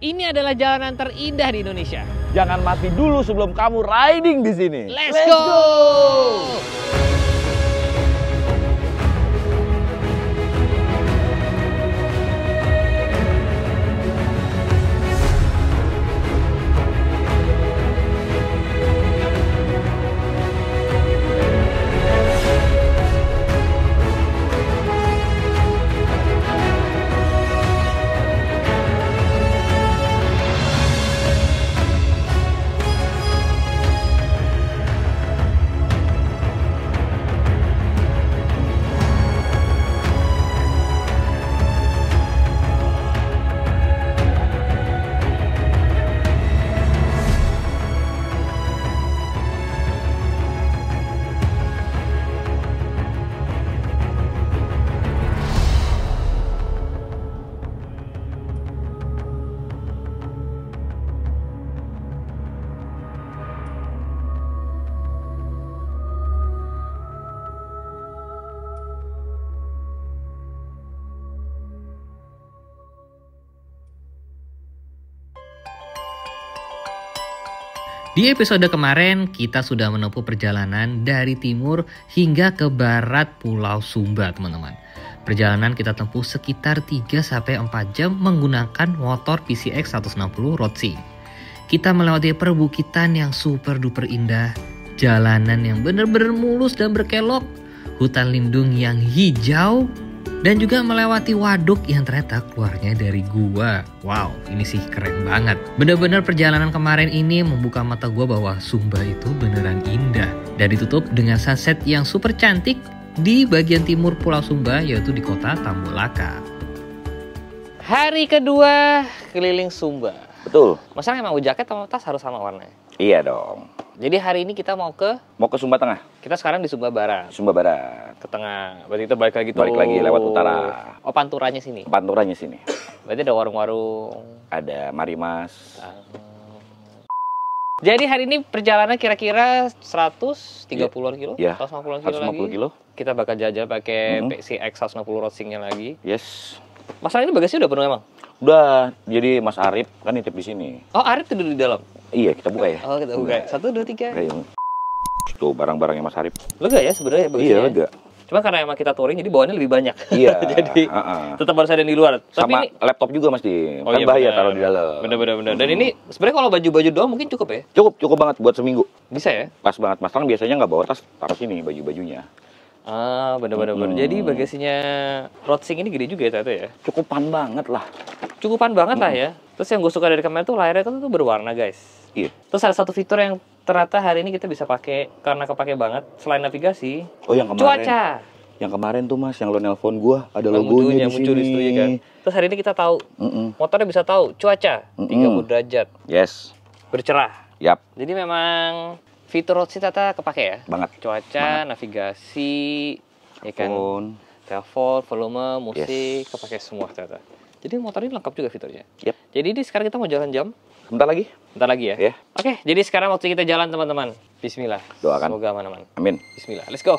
Ini adalah jalanan terindah di Indonesia. Jangan mati dulu sebelum kamu riding di sini. Let's go! Di episode kemarin kita sudah menempuh perjalanan dari timur hingga ke barat Pulau Sumba, teman-teman. Perjalanan kita tempuh sekitar 3-4 jam menggunakan motor PCX 160 Roadster. Kita melewati perbukitan yang super duper indah, jalanan yang benar-benar mulus dan berkelok, hutan lindung yang hijau, dan juga melewati waduk yang ternyata keluarnya dari gua. Wow, ini sih keren banget. Bener-bener perjalanan kemarin ini membuka mata gua bahwa Sumba itu beneran indah. Dan ditutup dengan sunset yang super cantik di bagian timur Pulau Sumba, yaitu di kota Tambulaka. Hari kedua keliling Sumba. Betul. Masalah emang jaket sama tas harus sama warnanya? Iya dong. Jadi hari ini kita mau ke Sumba Tengah. Kita sekarang di Sumba Barat. Sumba Barat. Ke tengah. Berarti kita balik lagi tuh. Balik lagi lewat utara. Oh, panturanya sini. Panturanya sini. Berarti ada warung-warung. Ada Marimas. Jadi hari ini perjalanan kira-kira 130-an kilo? Iya. 150 kilo 150 lagi. kilo. Kita bakal jajal pakai PCX 160 Roadster-nya lagi. Yes. Masalah ini bagasi udah penuh emang? Udah. Jadi Mas Arif kan nitip di sini. Oh, Arif tidur di dalam? Iya, kita buka ya. Oh, kita buka. 1, 2, 3. Tuh barang-barangnya Mas Arif. Lega ya sebenarnya bagasinya? Iya, lega. Cuma karena emang kita touring jadi bawaannya lebih banyak. Iya. Jadi tetap harus ada di luar. Tapi sama ini laptop juga Mas Di. Oh, Kan iya, bahaya bener. taruh di dalam. Bener. Dan ini sebenarnya kalau baju-baju doang mungkin cukup ya? Cukup banget buat seminggu. Bisa ya? Pas banget. Mas Tang biasanya nggak bawa tas, taruh sini baju-bajunya. Ah, bener. Jadi bagasinya Roadster ini gede juga ya ternyata ya? Cukupan banget lah. Cukupan banget lah ya. Terus yang gue suka dari kamera tuh layarnya tuh berwarna guys. Iya. Terus ada satu fitur yang ternyata hari ini kita bisa pakai karena kepake banget selain navigasi. Oh yang kemarin. Cuaca. Yang kemarin tuh Mas, yang lo nelpon gua ada Yang logonya di muncul di sini. situ kan. Terus hari ini kita tahu motornya bisa tahu cuaca 30 derajat. Yes. Bercerah. Yap. Jadi memang fitur Roadster ternyata kepake ya. Banget. Cuaca, navigasi, ya kan. Telepon, volume, musik, kepake semua ternyata. Jadi motor ini lengkap juga fiturnya. Yap. Jadi ini sekarang kita mau jalan jam. Bentar lagi. Bentar lagi ya. Ya. Oke, jadi sekarang waktu kita jalan teman-teman. Bismillah. Doakan. Semoga aman-aman. Amin. Bismillah. Let's go.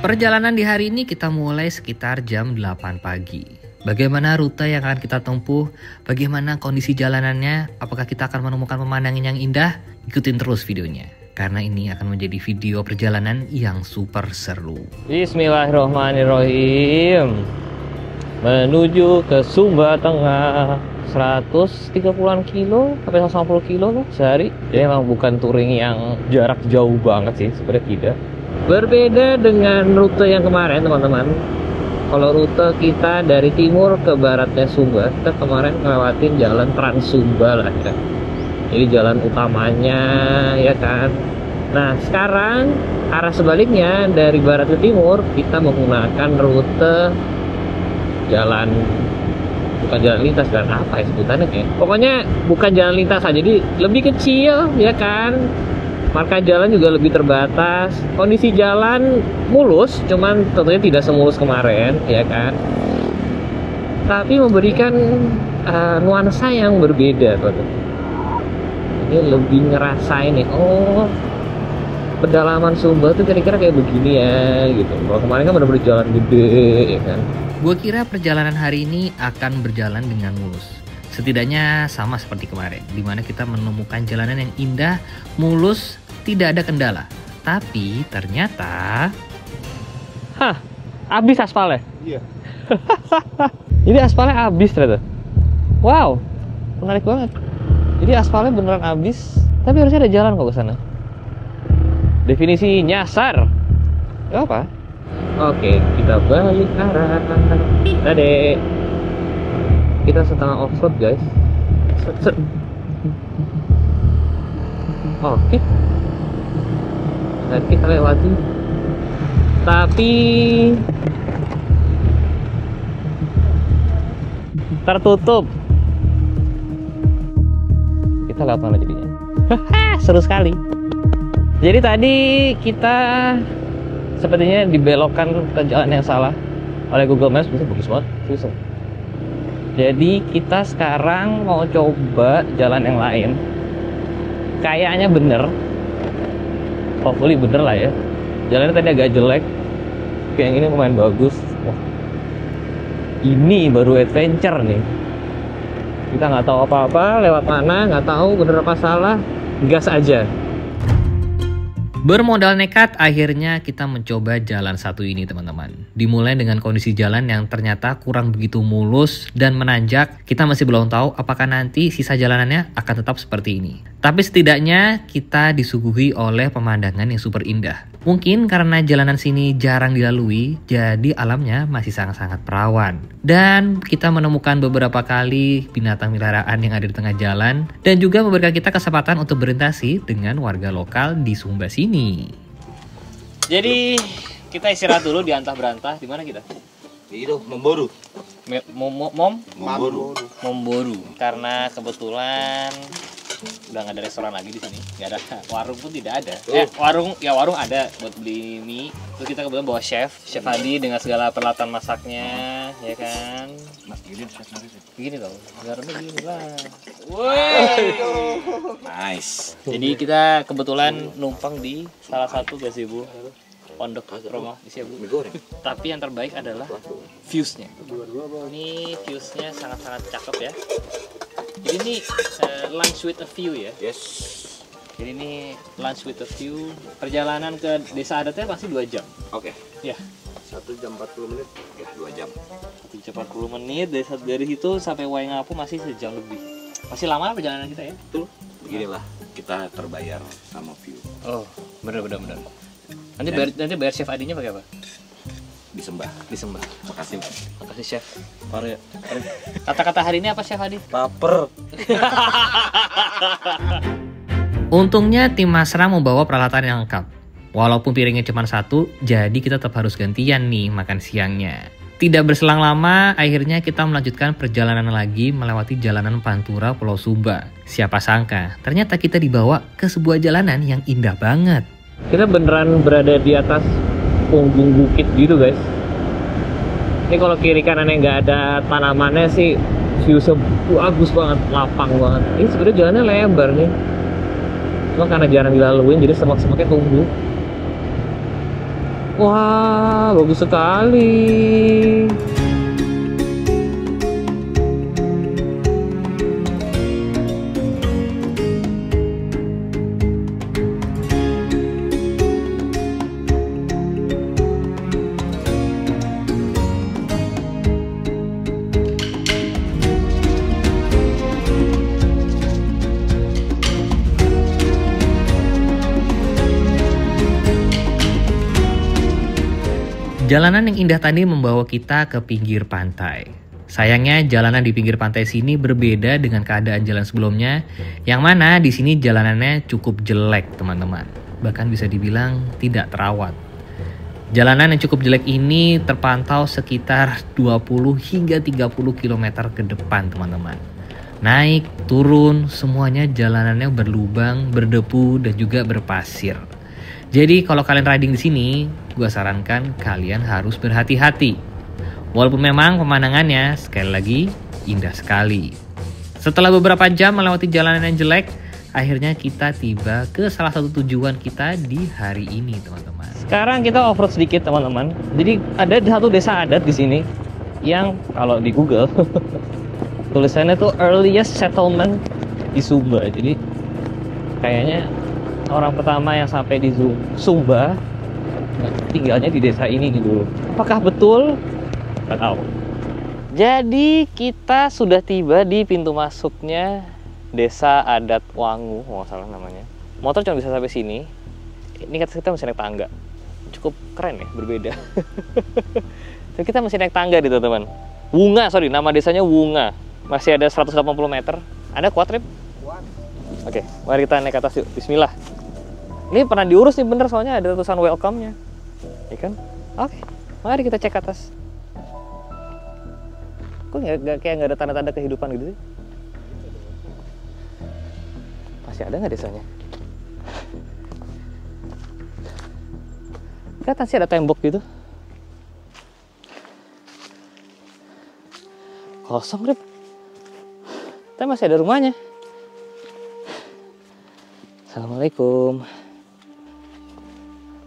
Perjalanan di hari ini kita mulai sekitar jam 8 pagi. Bagaimana rute yang akan kita tempuh? Bagaimana kondisi jalanannya? Apakah kita akan menemukan pemandangan yang indah? Ikutin terus videonya. Karena ini akan menjadi video perjalanan yang super seru. Bismillahirrahmanirrahim. Menuju ke Sumba Tengah. 130-an kilo sampai 150 kilo loh sehari. Jadi memang bukan touring yang jarak jauh banget sih, sebenarnya tidak. Berbeda dengan rute yang kemarin teman-teman. Kalau rute kita dari timur ke baratnya Sumba, kita kemarin ngelewatin jalan Trans Sumba lah ya. Jadi jalan utamanya ya kan. Nah sekarang arah sebaliknya dari barat ke timur kita menggunakan rute jalan, bukan jalan lintas, jalan apa ya sebutannya kayak. Pokoknya bukan jalan lintas aja, jadi lebih kecil ya kan. Marka jalan juga lebih terbatas. Kondisi jalan mulus, cuman tentunya tidak semulus kemarin ya kan. Tapi memberikan nuansa yang berbeda tuh. Ini lebih ngerasain nih, oh pedalaman Sumba tuh kira-kira kayak begini ya gitu. Kalau kemarin kan bener-bener jalan gede ya kan. Gue kira perjalanan hari ini akan berjalan dengan mulus. Setidaknya sama seperti kemarin, di mana kita menemukan jalanan yang indah, mulus, tidak ada kendala. Tapi ternyata... Hah, habis aspalnya? Iya. Jadi aspalnya habis ternyata. Wow, menarik banget. Jadi aspalnya beneran habis, tapi harusnya ada jalan kok ke sana. Definisi nyasar. Gak apa? Oke, kita balik arah. Tade. Kita setengah off-road, guys. Oke. Dan kita lewati. Tapi tertutup. Kita lewat mana jadinya? Seru sekali. Jadi tadi kita sepertinya dibelokkan ke jalan yang salah oleh Google Maps. Bisa bagus banget. Bisa. Jadi kita sekarang mau coba jalan yang lain. Kayaknya bener. Hopefully bener lah ya. Jalannya tadi agak jelek. Yang ini lumayan bagus. Wah. Ini baru adventure nih. Kita nggak tahu apa-apa, lewat mana, nggak tahu bener apa salah. Gas aja. Bermodal nekat, akhirnya kita mencoba jalan satu ini teman-teman. Dimulai dengan kondisi jalan yang ternyata kurang begitu mulus dan menanjak. Kita masih belum tahu apakah nanti sisa jalanannya akan tetap seperti ini. Tapi setidaknya kita disuguhi oleh pemandangan yang super indah. Mungkin karena jalanan sini jarang dilalui, jadi alamnya masih sangat-sangat perawan. Dan kita menemukan beberapa kali binatang peliharaan yang ada di tengah jalan. Dan juga memberikan kita kesempatan untuk berinteraksi dengan warga lokal di Sumba sini. Jadi kita istirahat dulu di antah berantah. Di mana kita? Itu Memboru. Memboru. Karena kebetulan udah nggak ada restoran lagi di sini, nggak ada warung pun tidak ada. Warung ada buat beli mie. Terus kita kebetulan bawa chef Adi dengan segala peralatan masaknya, ya kan? Mas gini Begini loh, garamnya gini lah. Nice. Jadi kita kebetulan numpang di salah satu gazebo pondok rumah di Cebu. Tapi yang terbaik adalah viewsnya. Ini viewsnya sangat-sangat cakep ya. Jadi ini lunch with a view ya. Yes. Jadi ini lunch with a view. Perjalanan ke desa adatnya pasti 2 jam. Oke. Ya. 1 jam 40 menit. Ya, 2 jam. 1 jam 40 menit dari situ sampai Waingapu masih sejam lebih. Masih lama perjalanan kita ya. Betul. Beginilah kita terbayar sama view. Oh, bener. Nanti bayar chef Adinya pakai apa? Disembah. Makasih. Makasih chef. Mari. Kata-kata hari ini apa chef Adi? Laper. Untungnya tim Masra membawa peralatan yang lengkap. Walaupun piringnya cuma 1, jadi kita tetap harus gantian nih makan siangnya. Tidak berselang lama, akhirnya kita melanjutkan perjalanan lagi melewati jalanan Pantura Pulau Sumba. Siapa sangka, ternyata kita dibawa ke sebuah jalanan yang indah banget. Kita beneran berada di atas punggung bukit gitu guys. Ini kalau kiri kanannya nggak ada tanamannya sih viewnya bagus banget, lapang banget. Ini sebenarnya jalannya lebar nih, cuma karena jarang dilaluin jadi semak-semaknya tumbuh. Wah, bagus sekali. Jalanan yang indah tadi membawa kita ke pinggir pantai. Sayangnya jalanan di pinggir pantai sini berbeda dengan keadaan jalan sebelumnya, yang mana di sini jalanannya cukup jelek teman-teman. Bahkan bisa dibilang tidak terawat. Jalanan yang cukup jelek ini terpantau sekitar 20 hingga 30 km ke depan teman-teman. Naik, turun, semuanya jalanannya berlubang, berdebu, dan juga berpasir. Jadi kalau kalian riding di sini, gue sarankan kalian harus berhati-hati. Walaupun memang pemandangannya sekali lagi indah sekali. Setelah beberapa jam melewati jalanan yang jelek, akhirnya kita tiba ke salah satu tujuan kita di hari ini, teman-teman. Sekarang kita off-road sedikit, teman-teman. Jadi ada satu desa adat di sini yang kalau di Google tulisannya tuh earliest settlement di Sumba. Jadi kayaknya orang pertama yang sampai di Sumba tinggalnya di desa ini dulu. Apakah betul? Nggak tahu. Jadi kita sudah tiba di pintu masuknya Desa Adat Wangu, kalau nggak salah namanya. Motor cuma bisa sampai sini. Ini kita masih naik tangga. Cukup keren ya, berbeda. Jadi kita masih naik tangga nih teman-teman. Wunga, sorry, nama desanya Wunga. Masih ada 180 meter. Ada kuat, Rip? Kuat. Oke, mari kita naik ke atas yuk. Bismillah. Ini pernah diurus nih bener, soalnya ada tulisan welcome-nya. Ya kan? Oke, mari kita cek ke atas. Kok kayak nggak ada tanda-tanda kehidupan gitu sih? Masih ada nggak desanya? Kelihatan sih ada tembok gitu. Kosong, Rip. Tapi masih ada rumahnya. Assalamualaikum.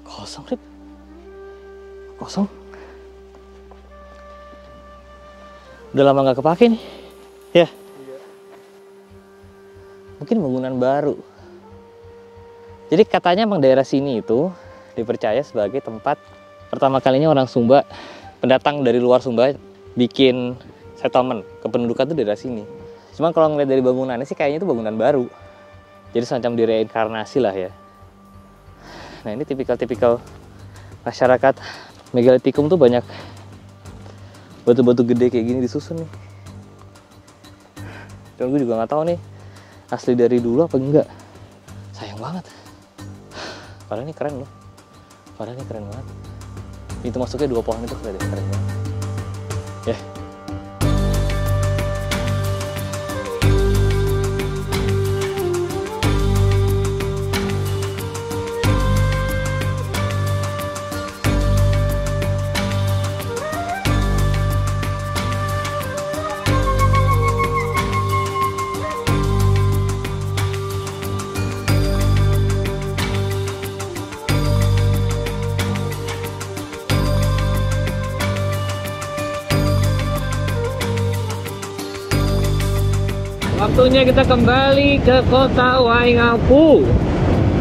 Kosong, Rip. Kosong. Udah lama nggak kepake nih, ya? Iya. Mungkin bangunan baru. Jadi katanya emang daerah sini itu dipercaya sebagai tempat pertama kalinya orang Sumba, pendatang dari luar Sumba, bikin settlement, kependudukan tuh daerah sini. Cuman kalau ngeliat dari bangunannya sih kayaknya itu bangunan baru. Jadi semacam direinkarnasi lah ya. Nah ini tipikal-tipikal masyarakat megalitikum tuh banyak batu-batu gede kayak gini disusun nih. Dan gue juga nggak tahu nih asli dari dulu apa enggak. Sayang banget. Padahal ini keren loh. Padahal ini keren banget. Pintu masuknya 2 pohon itu keren banget. Ya. Waktunya kita kembali ke kota Waingapu.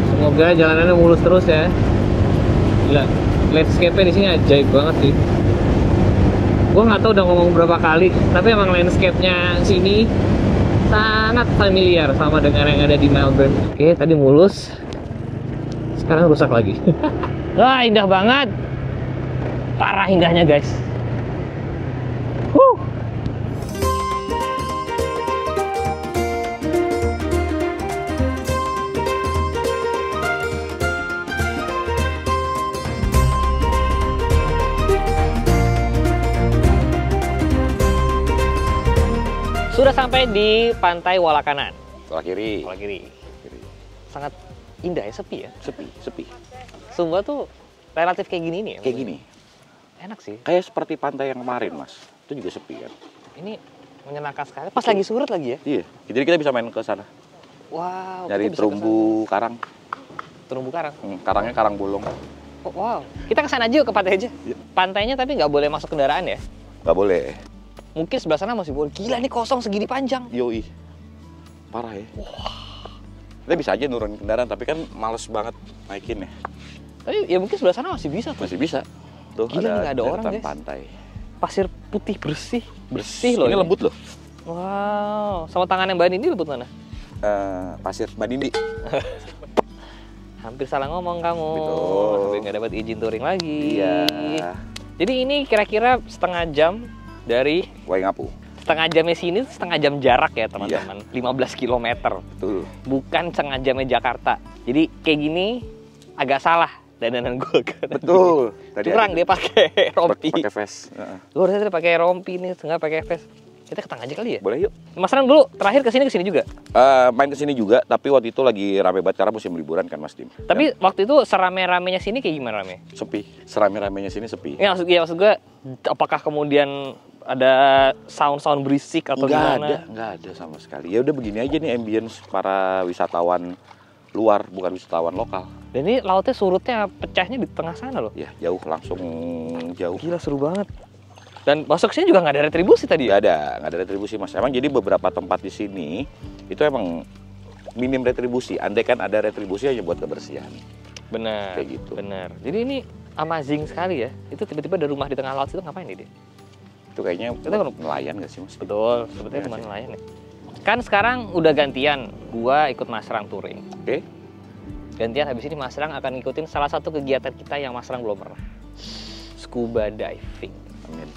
Semoga jalanannya mulus terus ya. Gila, landscape-nya di sini ajaib banget sih. Gua nggak tahu udah ngomong berapa kali, tapi emang landscape-nya sini sangat familiar sama dengan yang ada di Melbourne. Oke, tadi mulus, sekarang rusak lagi. Wah, indah banget. Parah indahnya guys. Sudah sampai di Pantai Walakanan. Sebelah kiri. Sebelah kiri. Sangat indah ya, sepi ya? Sepi. Sumba tuh relatif kayak gini nih ya? Kayak gini. Enak sih. Kayak seperti pantai yang kemarin, Mas. Itu juga sepi kan. Ini menyenangkan sekali. Pas lagi surut lagi ya? Iya. Jadi kita bisa main ke sana. Wow. Dari terumbu karang. Terumbu karang? Karangnya karang bolong. Oh, wow. Kita kesana aja yuk, ke pantai aja. Iya. Pantainya tapi nggak boleh masuk kendaraan ya? Nggak boleh. Mungkin sebelah sana masih boleh. Gila, ini kosong segini panjang. Yoi. Parah ya. Wah. Kita bisa aja nurunin kendaraan, tapi kan males banget naikin ya. Tapi ya mungkin sebelah sana masih bisa tuh. Masih bisa. Tuh, gila, nggak ada orang guys. Pantai. Pasir putih bersih. Bersih loh. Ini lembut loh. Wow. Sama tangan yang Mbak Nindi lembut mana? Pasir Mbak Nindi. Hampir salah ngomong kamu. Betul. Sampai nggak dapat izin touring lagi. Iya. Jadi ini kira-kira setengah jam dari Waingapu. Setengah jamnya sini, setengah jam jarak ya teman-teman. Iya. 15 km. Betul. Bukan setengah jamnya Jakarta. Jadi kayak gini agak salah dandanan gue kan. Betul. Curang dia pakai rompi. Pakai vest. Gue harusnya pakai rompi nih, nggak pakai vest. Kita ke tengah aja kali ya? Boleh yuk. Mas Ran dulu terakhir kesini juga? Main kesini juga, tapi waktu itu lagi rame banget karena musim liburan kan Mas Dim. Tapi waktu itu serame-ramenya sini kayak gimana rame? Sepi. Serame-ramenya sini sepi. Ya maksud gue, apakah kemudian ada sound berisik atau gimana? Nggak ada sama sekali. Ya udah begini aja nih ambience para wisatawan luar, bukan wisatawan lokal. Dan ini lautnya surutnya pecahnya di tengah sana loh. Ya jauh, langsung jauh. Gila seru banget. Dan masuk sini juga nggak ada retribusi tadi ya? Nggak ada retribusi Mas. Emang jadi beberapa tempat di sini itu emang minim retribusi. Andai kan ada retribusi hanya buat kebersihan. Benar. Kayak gitu. Benar. Jadi ini amazing sekali ya. Itu tiba-tiba ada rumah di tengah laut itu ngapain nih dia? Itu kayaknya Kita kan nelayan nggak sih Mas? Betul, sebetulnya Iya cuma sih. nelayan ya. Kan sekarang udah gantian, gua ikut Mas Rang touring. Oke. Gantian habis ini Mas Rang akan ngikutin salah satu kegiatan kita yang Mas Rang belum pernah. Scuba diving. Amin.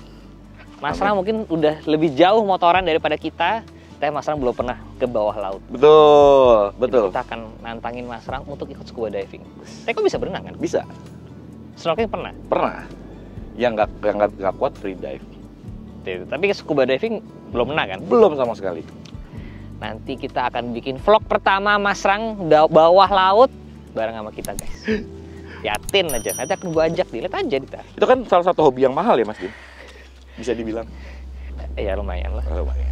Mas Rang mungkin udah lebih jauh motoran daripada kita, tapi Mas Rang belum pernah ke bawah laut. Betul, betul. Jadi kita akan nantangin Mas Rang untuk ikut scuba diving. Tapi kok bisa berenang kan? Bisa. Snorkeling pernah. Pernah. Yang nggak kuat free dive. Tuh, tapi scuba diving belum pernah kan? Belum sama sekali. Nanti kita akan bikin vlog pertama Mas Rang bawah laut bareng sama kita guys. Yatin aja, nanti akan gua ajak, dilihat aja Dita. Itu kan salah satu hobi yang mahal ya Mas Din? Bisa dibilang. Ya lumayan lah. Lumayan.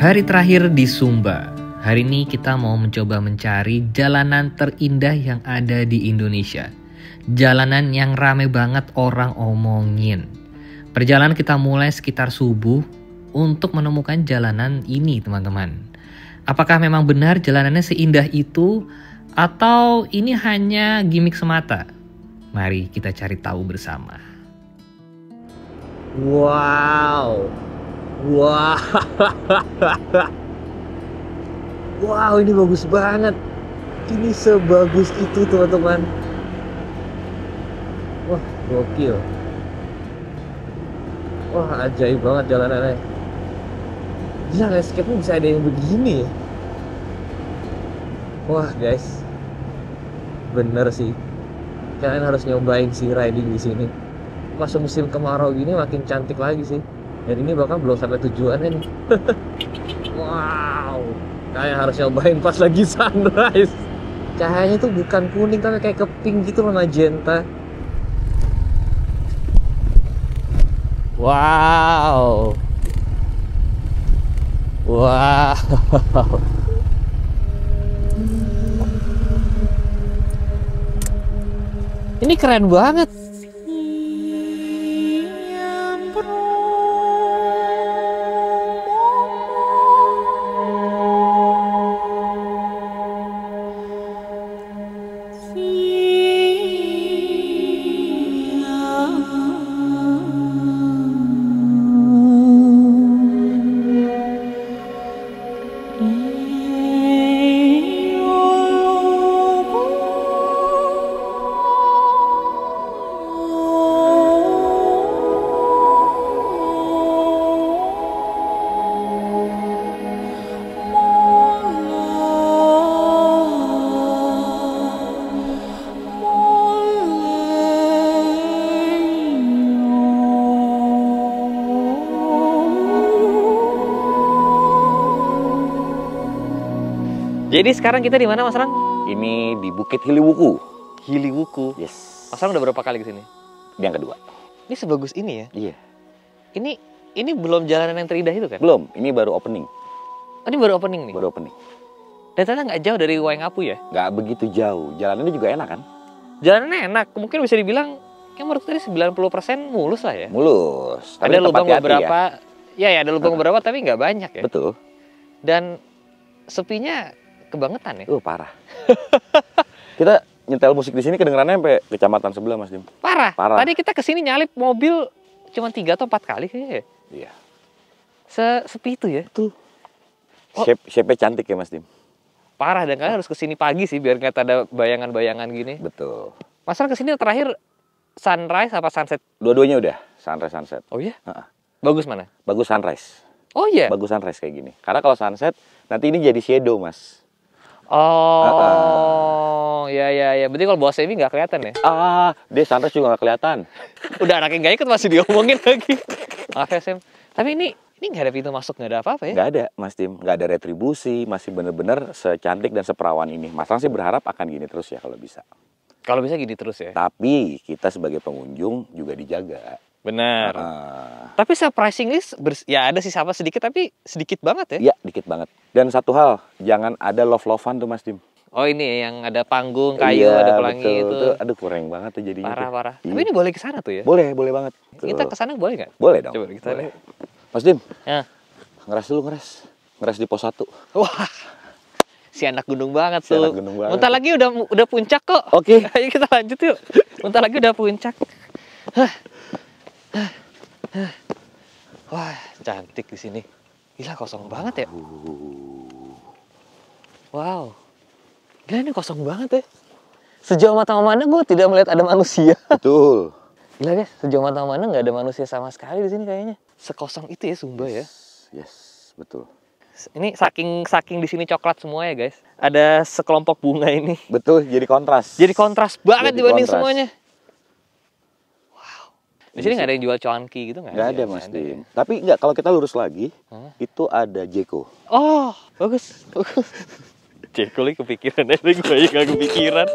Hari terakhir di Sumba. Hari ini kita mau mencoba mencari jalanan terindah yang ada di Indonesia. Jalanan yang rame banget orang omongin. Perjalanan kita mulai sekitar subuh untuk menemukan jalanan ini, teman-teman. Apakah memang benar jalanannya seindah itu atau ini hanya gimmick semata? Mari kita cari tahu bersama. Wow. Wow. Wow, ini bagus banget. Ini sebagus itu, teman-teman. Wah, gokil. Wah, ajaib banget jalanannya. Gila, landscape-nya bisa ada yang begini. Wah, guys. Bener sih. Kalian harus nyobain sih riding di sini. Masuk musim kemarau gini makin cantik lagi sih. Dan ini bahkan belum sampai tujuannya nih. Wow, kalian harus nyobain pas lagi sunrise. Cahayanya tuh bukan kuning tapi kayak ke pink gitu loh, magenta. Wow. Wow. Ini keren banget. Jadi sekarang kita di mana, Mas Rang? Ini di Bukit Hiliwuku. Hiliwuku. Yes. Mas Rang udah berapa kali ke sini? Yang kedua. Ini sebagus ini ya? Iya. Ini belum jalanan yang terindah itu kan? Belum, ini baru opening. Oh, ini baru opening nih. Baru opening. Dan ternyata nggak jauh dari Waingapu ya? Nggak begitu jauh. Jalanannya juga enak kan? Jalanannya enak. Mungkin bisa dibilang kayak menurut tadi 90% mulus lah ya. Mulus. Tapi Ada tetap lubang hati-hati beberapa, ya ada lubang beberapa tapi nggak banyak ya. Betul. Dan sepinya kebangetan ya. Parah. Kita nyetel musik di sini kedengerannya sampai kecamatan sebelah, Mas Dim. Parah. Parah. Tadi kita kesini nyalip mobil cuma 3 atau 4 kali kayaknya ya. Iya. Sepi itu ya. Tuh. Oh. Shape-nya cantik ya, Mas Dim. Parah, dan kalian harus kesini pagi sih biar nggak ada bayangan-bayangan gini. Betul. Masalah kesini terakhir sunrise apa sunset? Dua-duanya udah, sunrise sunset. Oh iya? Heeh. Bagus mana? Bagus sunrise. Oh iya? Bagus sunrise kayak gini. Karena kalau sunset nanti ini jadi shadow, Mas. Oh, ya. Berarti kalau bawa semi nggak kelihatan ya? Dia sunrise juga nggak kelihatan. Udah anaknya nggak ikut masih diomongin lagi. Maaf ya, Sam. Tapi ini nggak ada pintu masuk, nggak ada apa-apa ya? Nggak ada, Mas Dim. Nggak ada retribusi. Masih bener-bener secantik dan seperawan ini. Mas Lang sih berharap akan gini terus ya kalau bisa. Kalau bisa gini terus ya? Tapi kita sebagai pengunjung juga dijaga. Benar. Tapi surprisingly, ya ada sih sama sedikit, tapi sedikit banget ya? Iya, dikit banget. Dan satu hal, jangan ada love-lovean tuh, Mas Dim. Oh ini yang ada panggung, kayu, Iya, ada pelangi betul, itu. betul. Aduh, kurang banget tuh jadinya. Parah. Iya. Tapi ini boleh ke sana tuh ya? Boleh banget. Kita ke sana boleh nggak? Boleh dong. Coba kita lihat. Mas Dim, Ya. ngeras dulu, ngeras. Ngeras di pos 1. Wah, si anak gunung banget Si tuh. anak gunung banget Bentar lagi udah puncak kok. Oke. Ayo kita lanjut yuk. Bentar lagi udah puncak. Wah, cantik di sini. Gila, kosong banget ya. Wow. Gila, ini kosong banget ya. Sejauh mata memandang gue tidak melihat ada manusia. Betul. Gila guys, sejauh mata memandang nggak ada manusia sama sekali di sini kayaknya. Sekosong itu ya Sumba ya. Yes, betul. Ini saking di sini coklat semua ya guys. Ada sekelompok bunga ini. Betul, jadi kontras. Jadi kontras banget Jadi dibanding kontras. semuanya. Wow. Di sini nggak ada yang jual cuanki gitu nggak? Nggak ada, Mas Dim. Tapi nggak, kalau kita lurus lagi, itu ada Jeko. Oh, bagus. Jeko lagi kepikiran aja, gue nggak kepikiran.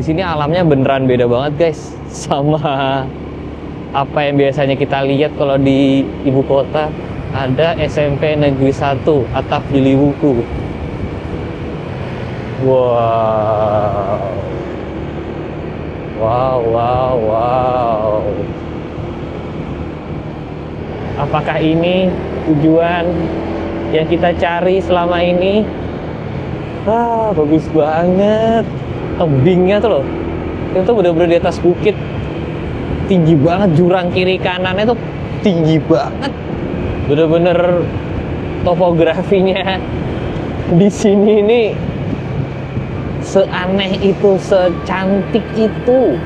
Di sini alamnya beneran beda banget guys sama apa yang biasanya kita lihat kalau di ibu kota. Ada SMP Negeri 1 Atap Jeliwuku. Wow. Apakah ini tujuan yang kita cari selama ini? Bagus banget. Tebingnya tuh loh, itu bener-bener di atas bukit, tinggi banget, jurang kiri kanannya tuh tinggi banget, bener-bener topografinya di sini ini seaneh itu, secantik itu.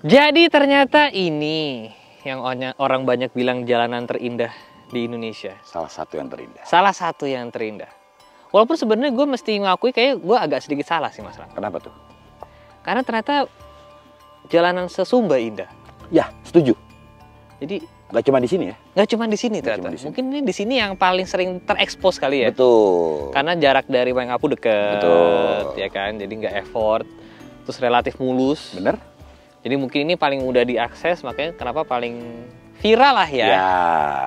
Jadi ternyata ini yang orang banyak bilang jalanan terindah di Indonesia. Salah satu yang terindah. Salah satu yang terindah. Walaupun sebenarnya gue mesti ngakui kayak gue agak sedikit salah sih Mas Ram. Kenapa tuh? Karena ternyata jalanan se-Sumba indah. Ya, setuju. Jadi Nggak cuma di sini ya? nggak cuma di sini Nggak ternyata. cuma di sini. Mungkin ini di sini yang paling sering terekspos kali ya. Betul. Karena jarak dari Waingapu deket, Betul. ya kan. Jadi nggak effort, terus relatif mulus. Bener? Jadi mungkin ini paling mudah diakses, makanya kenapa paling viral lah ya.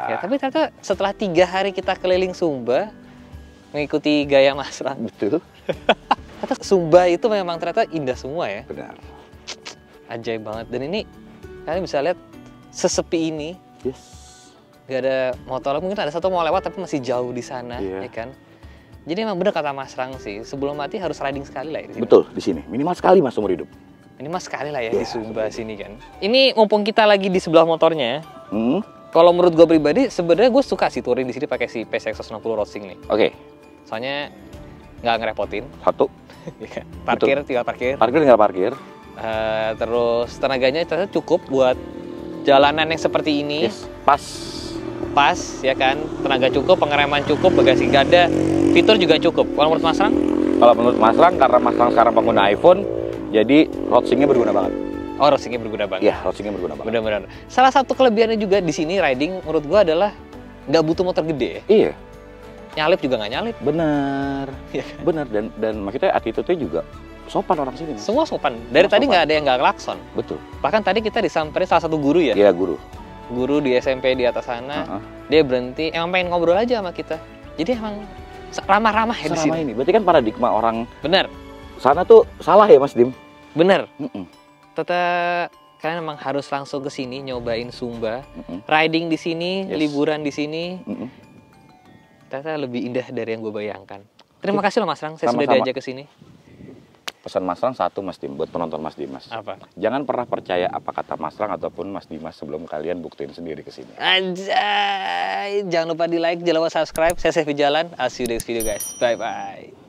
Ya, tapi ternyata setelah 3 hari kita keliling Sumba, mengikuti gaya Mas Ram, Betul. ternyata Sumba itu memang ternyata indah semua ya. Benar. Ajaib banget. Dan ini kalian bisa lihat sesepi ini. Yes. Gak ada motor, mungkin ada satu mau lewat tapi masih jauh di sana, Iya. ya kan? Jadi emang bener kata Mas Rang sih, sebelum mati harus riding sekali lah ya di sini. Betul, di sini. Minimal sekali Mas seumur hidup. Minimal sekali lah ya Iya, di Sumba sini kan. Ini mumpung kita lagi di sebelah motornya, Hmm. kalau menurut gue pribadi sebenarnya gue suka sih touring di sini pakai si PCX 160 Racing nih. Oke, Soalnya nggak ngerepotin, satu. ya kan? Parkir tinggal parkir. Parkir tinggal parkir. Terus tenaganya ternyata cukup buat jalanan yang seperti ini. Yes. Pas. Pas ya kan, tenaga cukup, pengereman cukup, bagasi gak ada, fitur juga cukup. Kalau menurut Mas Rang? Kalau menurut Mas Rang, karena Mas Rang sekarang pengguna iPhone, jadi roadsing-nya berguna banget. Oh, racingnya berguna banget. Iya, roadsing-nya berguna banget. Benar-benar. Salah satu kelebihannya juga di sini riding menurut gua adalah nggak butuh motor gede. Iya, Nyalip juga nggak nyalip. benar. Iya kan? Benar, dan maksudnya attitude-nya juga sopan orang sini. Mas. Semua sopan. Dari Semua tadi sopan. nggak ada yang nggak klakson. Betul. Bahkan tadi kita disamperin salah satu guru ya. Iya, guru. Guru di SMP di atas sana. Heeh. Dia berhenti, emang pengen ngobrol aja sama kita. Jadi emang ramah-ramah ya di Selama sini. ini, berarti kan paradigma orang Bener, sana tuh salah ya Mas Dim? bener. Mm-mm. Tetap kalian emang harus langsung ke sini nyobain Sumba. Mm-mm. Riding di sini, Yes. liburan di sini. Mm-mm. Ternyata lebih indah dari yang gue bayangkan. Terima kasih loh Mas Rang, saya sudah Sama-sama. diajak ke sini. Pesan Mas Rang satu Mas Dim, buat penonton Mas Dimas. Apa? Jangan pernah percaya apa kata Mas Rang ataupun Mas Dimas sebelum kalian buktiin sendiri ke sini. Anjay, jangan lupa di like, jangan lupa subscribe. Saya Sevi Jalan. I'll see you next video guys. Bye bye.